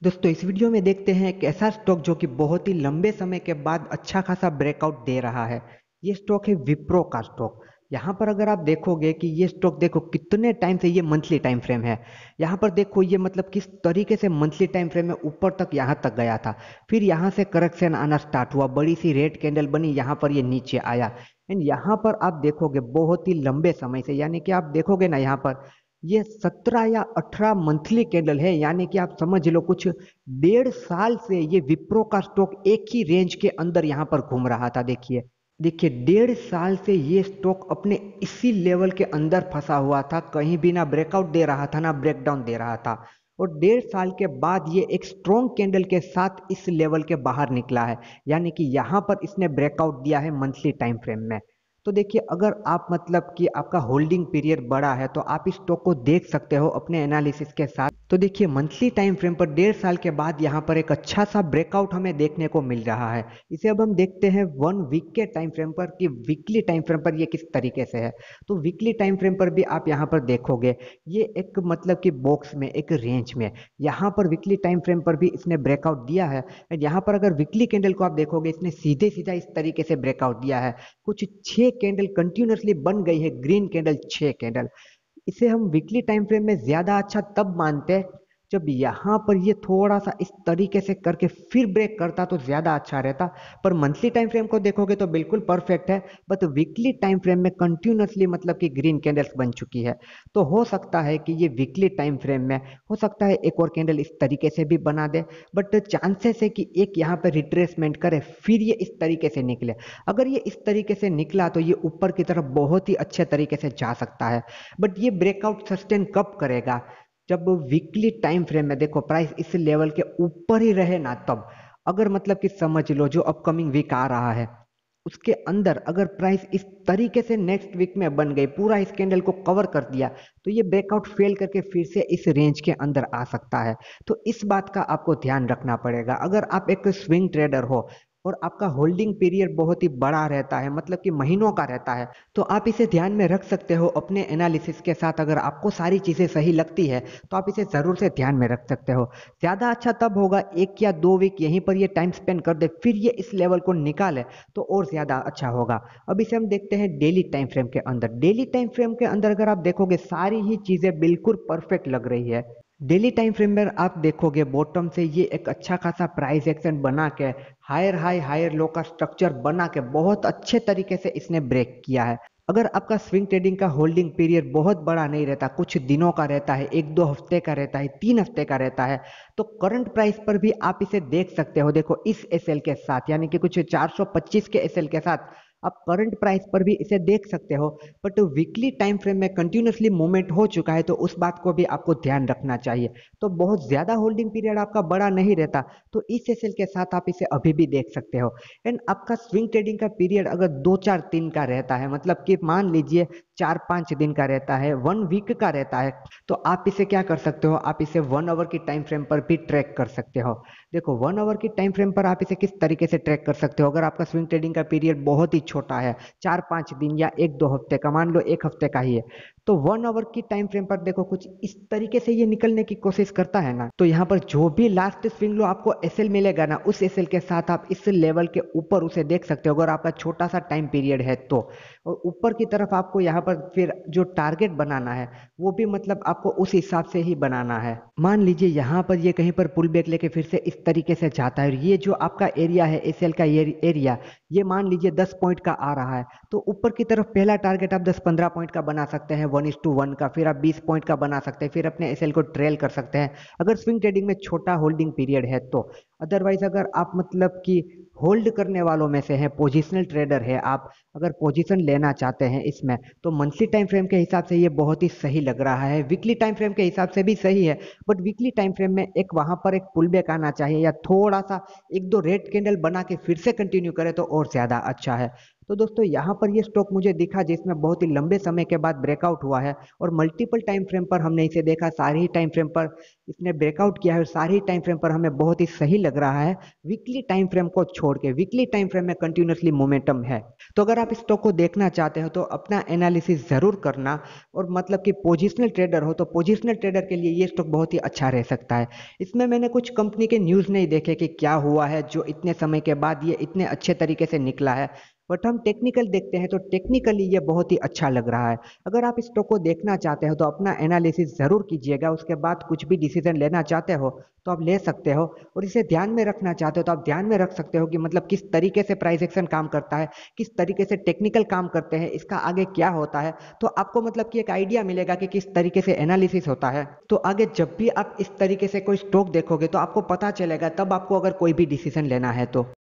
दोस्तों इस वीडियो में देखते हैं एक ऐसा स्टॉक जो कि बहुत ही लंबे समय के बाद अच्छा खासा ब्रेकआउट दे रहा है। ये स्टॉक है विप्रो का स्टॉक। यहाँ पर अगर आप देखोगे कि ये स्टॉक देखो कितने टाइम से, ये मंथली टाइम फ्रेम है। यहाँ पर देखो ये मतलब किस तरीके से मंथली टाइम फ्रेम में ऊपर तक यहाँ तक गया था, फिर यहाँ से करेक्शन आना स्टार्ट हुआ, बड़ी सी रेड कैंडल बनी, यहाँ पर ये नीचे आया। एंड यहाँ पर आप देखोगे बहुत ही लंबे समय से, यानी कि आप देखोगे ना यहाँ पर ये 17 या 18 मंथली कैंडल है, यानी कि आप समझ लो कुछ 1.5 साल से ये विप्रो का स्टॉक एक ही रेंज के अंदर यहाँ पर घूम रहा था। देखिए देखिए 1.5 साल से ये स्टॉक अपने इसी लेवल के अंदर फंसा हुआ था, कहीं भी ना ब्रेकआउट दे रहा था ना ब्रेकडाउन दे रहा था। और 1.5 साल के बाद ये एक स्ट्रॉन्ग कैंडल के साथ इस लेवल के बाहर निकला है, यानी कि यहाँ पर इसने ब्रेकआउट दिया है मंथली टाइम फ्रेम में। तो देखिए अगर आप मतलब कि आपका होल्डिंग पीरियड बड़ा है तो आप इस स्टॉक को देख सकते हो अपने एनालिसिस के साथ। तो देखिए मंथली टाइम फ्रेम पर 1.5 साल के बाद यहाँ पर एक अच्छा सा ब्रेकआउट हमें देखने को मिल रहा है। इसे अब हम देखते हैं 1 वीक के टाइम फ्रेम पर कि वीकली टाइम फ्रेम पर ये किस तरीके से है। तो वीकली टाइम फ्रेम पर भी आप यहाँ पर देखोगे ये एक मतलब कि बॉक्स में एक रेंज में, यहाँ पर वीकली टाइम फ्रेम पर भी इसने ब्रेकआउट दिया है। यहाँ पर अगर वीकली कैंडल को आप देखोगे इसने सीधे सीधा इस तरीके से ब्रेकआउट दिया है। कुछ 6 कैंडल कंटिन्यूअसली बन गई है, ग्रीन कैंडल 6 कैंडल। इसे हम वीकली टाइम फ्रेम में ज्यादा अच्छा तब मानते हैं जब यहाँ पर ये थोड़ा सा इस तरीके से करके फिर ब्रेक करता तो ज्यादा अच्छा रहता। पर मंथली टाइम फ्रेम को देखोगे तो बिल्कुल परफेक्ट है, बट वीकली टाइम फ्रेम में कंटिन्यूअसली मतलब कि ग्रीन कैंडल्स बन चुकी है। तो हो सकता है कि ये वीकली टाइम फ्रेम में हो सकता है एक और कैंडल इस तरीके से भी बना दे, बट चांसेस है कि एक यहाँ पर रिट्रेसमेंट करे फिर ये इस तरीके से निकले। अगर ये इस तरीके से निकला तो ये ऊपर की तरफ बहुत ही अच्छे तरीके से जा सकता है। बट ये ब्रेकआउट सस्टेन कब करेगा? जब वीकली टाइम फ्रेम में देखो प्राइस इस लेवल के ऊपर ही रहे ना तब। अगर मतलब कि समझ लो जो अपकमिंग वीक आ रहा है उसके अंदर अगर प्राइस इस तरीके से नेक्स्ट वीक में बन गई, पूरा इस कैंडल को कवर कर दिया, तो ये ब्रेकआउट फेल करके फिर से इस रेंज के अंदर आ सकता है। तो इस बात का आपको ध्यान रखना पड़ेगा। अगर आप एक स्विंग ट्रेडर हो और आपका होल्डिंग पीरियड बहुत ही बड़ा रहता है, मतलब कि महीनों का रहता है, तो आप इसे ध्यान में रख सकते हो अपने एनालिसिस के साथ। अगर आपको सारी चीज़ें सही लगती है तो आप इसे ज़रूर से ध्यान में रख सकते हो। ज़्यादा अच्छा तब होगा 1 या 2 वीक यहीं पर ये टाइम स्पेंड कर दे, फिर ये इस लेवल को निकाले तो और ज़्यादा अच्छा होगा। अब इसे हम देखते हैं डेली टाइम फ्रेम के अंदर। डेली टाइम फ्रेम के अंदर अगर आप देखोगे सारी ही चीज़ें बिल्कुल परफेक्ट लग रही है। डेली टाइम फ्रेम में आप देखोगे बॉटम से ये एक अच्छा खासा प्राइस एक्शन बना के हायर हाई हायर लो का स्ट्रक्चर बना के बहुत अच्छे तरीके से इसने ब्रेक किया है। अगर आपका स्विंग ट्रेडिंग का होल्डिंग पीरियड बहुत बड़ा नहीं रहता, कुछ दिनों का रहता है, 1-2 हफ्ते का रहता है, 3 हफ्ते का रहता है, तो करंट प्राइस पर भी आप इसे देख सकते हो। देखो इस एसएल के साथ, यानी कि कुछ 425 के एसएल के साथ आप करंट प्राइस पर भी इसे देख सकते हो। बट वीकली टाइम फ्रेम में कंटिन्यूसली मूवमेंट हो चुका है, तो उस बात को भी आपको ध्यान रखना चाहिए। तो बहुत ज्यादा होल्डिंग पीरियड आपका बड़ा नहीं रहता, तो इस एसएल के साथ आप इसे अभी भी देख सकते हो। एंड आपका स्विंग ट्रेडिंग का पीरियड अगर 2-4 दिन का रहता है, मतलब कि मान लीजिए 4-5 दिन का रहता है, 1 वीक का रहता है, तो आप इसे क्या कर सकते हो, आप इसे 1 आवर की टाइम फ्रेम पर भी ट्रैक कर सकते हो। देखो 1 आवर की टाइम फ्रेम पर आप इसे किस तरीके से ट्रैक कर सकते हो। अगर आपका स्विंग ट्रेडिंग का पीरियड बहुत ही छोटा है, 4-5 दिन या 1-2 हफ्ते का, मान लो 1 हफ्ते का ही है, तो 1 आवर की टाइम फ्रेम पर देखो कुछ इस तरीके से ये निकलने की कोशिश करता है ना, तो यहाँ पर जो भी लास्ट स्विंग लो आपको एसएल मिलेगा ना, उस एसएल के साथ आप इस लेवल के ऊपर उसे देख सकते हो अगर आपका छोटा सा टाइम पीरियड है तो। और ऊपर की तरफ आपको यहाँ पर फिर जो टारगेट बनाना है वो भी मतलब आपको उस हिसाब से ही बनाना है। मान लीजिए यहाँ पर ये कहीं पर पुल बैक लेके फिर से इस तरीके से जाता है, और ये जो आपका एरिया है एसएल का एरिया, ये मान लीजिए 10 पॉइंट का आ रहा है, तो ऊपर की तरफ पहला टारगेट आप 10-15 पॉइंट का बना सकते हैं 1:1 का, फिर आप 20 पॉइंट का बना सकते हैं, फिर अपने एसएल को ट्रेल कर सकते हैं अगर स्विंग ट्रेडिंग में छोटा होल्डिंग पीरियड है तो। अदरवाइज अगर आप मतलब कि होल्ड करने वालों में से हैं, पोजिशनल ट्रेडर है आप, अगर पोजीशन लेना चाहते हैं इसमें, तो मंथली टाइम फ्रेम के हिसाब से ये बहुत ही सही लग रहा है, वीकली टाइम फ्रेम के हिसाब से भी सही है। बट वीकली टाइम फ्रेम में एक वहां पर एक पुल बैक आना चाहिए, या थोड़ा सा 1-2 रेड कैंडल बना के फिर से कंटिन्यू करे तो और ज्यादा अच्छा है। तो दोस्तों यहाँ पर ये स्टॉक मुझे दिखा जिसमें बहुत ही लंबे समय के बाद ब्रेकआउट हुआ है, और मल्टीपल टाइम फ्रेम पर हमने इसे देखा, सारे ही टाइम फ्रेम पर इसने ब्रेकआउट किया है, और सारे ही टाइम फ्रेम पर हमें बहुत ही सही लग रहा है। वीकली टाइम फ्रेम को छोड़ के वीकली टाइम फ्रेम में कंटिन्यूसली मोमेंटम है। तो अगर आप स्टॉक को देखना चाहते हो तो अपना एनालिसिस ज़रूर करना। और मतलब कि पोजिशनल ट्रेडर हो तो पोजिशनल ट्रेडर के लिए ये स्टॉक बहुत ही अच्छा रह सकता है। इसमें मैंने कुछ कंपनी के न्यूज़ नहीं देखे कि क्या हुआ है जो इतने समय के बाद ये इतने अच्छे तरीके से निकला है। बट हम टेक्निकल देखते हैं तो टेक्निकली ये बहुत ही अच्छा लग रहा है। अगर आप स्टॉक को देखना चाहते हो तो अपना एनालिसिस ज़रूर कीजिएगा, उसके बाद कुछ भी डिसीजन लेना चाहते हो तो आप ले सकते हो। और इसे ध्यान में रखना चाहते हो तो आप ध्यान में रख सकते हो कि मतलब किस तरीके से प्राइस एक्शन काम करता है, किस तरीके से टेक्निकल काम करते हैं, इसका आगे क्या होता है। तो आपको मतलब कि एक आइडिया मिलेगा कि किस तरीके से एनालिसिस होता है। तो आगे जब भी आप इस तरीके से कोई स्टॉक देखोगे तो आपको पता चलेगा, तब आपको अगर कोई भी डिसीजन लेना है तो।